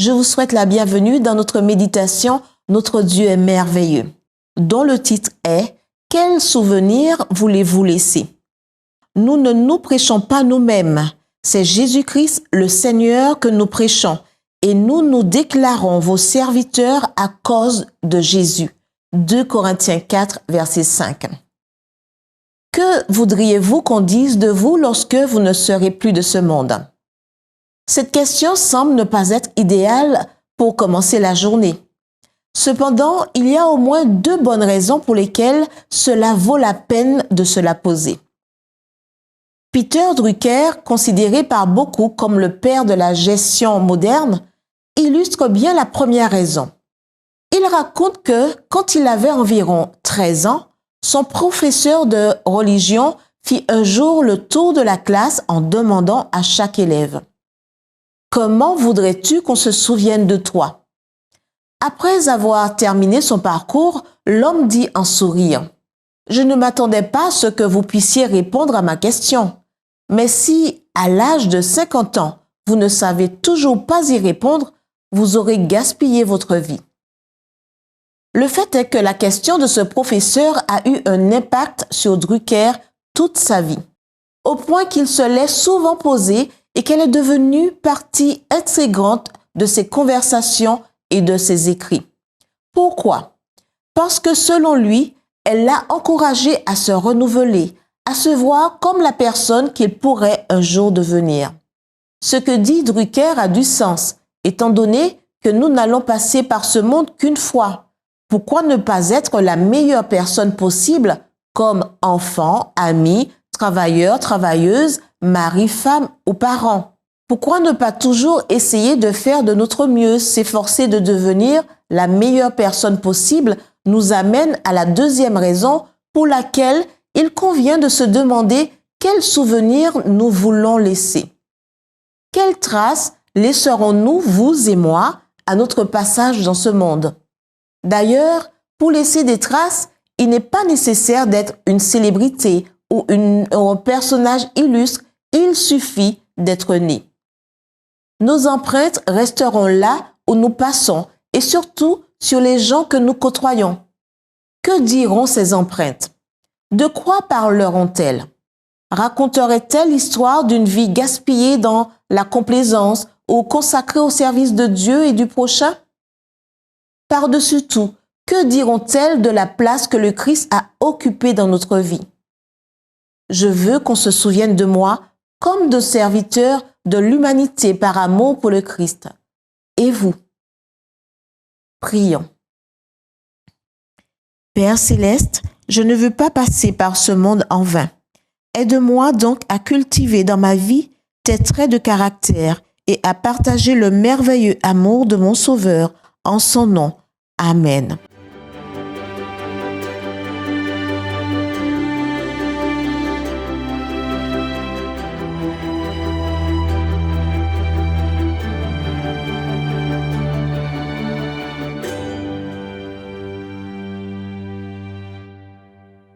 je vous souhaite la bienvenue dans notre méditation « Notre Dieu est merveilleux », dont le titre est « Quel souvenir voulez-vous laisser ?» Nous ne nous prêchons pas nous-mêmes, c'est Jésus-Christ le Seigneur que nous prêchons et nous nous déclarons vos serviteurs à cause de Jésus. 2 Corinthiens 4, verset 5. Que voudriez-vous qu'on dise de vous lorsque vous ne serez plus de ce monde? Cette question semble ne pas être idéale pour commencer la journée. Cependant, il y a au moins 2 bonnes raisons pour lesquelles cela vaut la peine de se la poser. Peter Drucker, considéré par beaucoup comme le père de la gestion moderne, illustre bien la première raison. Il raconte que, quand il avait environ 13 ans, son professeur de religion fit un jour le tour de la classe en demandant à chaque élève « Comment voudrais-tu qu'on se souvienne de toi ?» Après avoir terminé son parcours, l'homme dit en souriant « Je ne m'attendais pas à ce que vous puissiez répondre à ma question. Mais si, à l'âge de 50 ans, vous ne savez toujours pas y répondre, vous aurez gaspillé votre vie. » Le fait est que la question de ce professeur a eu un impact sur Drucker toute sa vie, au point qu'il se l'est souvent posée et qu'elle est devenue partie intégrante de ses conversations et de ses écrits. Pourquoi? Parce que selon lui, elle l'a encouragé à se renouveler, à se voir comme la personne qu'il pourrait un jour devenir. Ce que dit Drucker a du sens, étant donné que nous n'allons passer par ce monde qu'une fois. Pourquoi ne pas être la meilleure personne possible comme enfant, ami, travailleur, travailleuse, mari, femme ou parent? Pourquoi ne pas toujours essayer de faire de notre mieux, s'efforcer de devenir la meilleure personne possible nous amène à la deuxième raison pour laquelle il convient de se demander quels souvenirs nous voulons laisser. Quelles traces laisserons-nous, vous et moi, à notre passage dans ce monde? D'ailleurs, pour laisser des traces, il n'est pas nécessaire d'être une célébrité ou un personnage illustre, il suffit d'être né. Nos empreintes resteront là où nous passons et surtout sur les gens que nous côtoyons. Que diront ces empreintes? De quoi parleront-elles? Raconteraient-elles l'histoire d'une vie gaspillée dans la complaisance ou consacrée au service de Dieu et du prochain? Par-dessus tout, que diront-elles de la place que le Christ a occupée dans notre vie? Je veux qu'on se souvienne de moi comme de serviteur de l'humanité par amour pour le Christ. Et vous? Prions. Père céleste, je ne veux pas passer par ce monde en vain. Aide-moi donc à cultiver dans ma vie tes traits de caractère et à partager le merveilleux amour de mon Sauveur en son nom. Amen.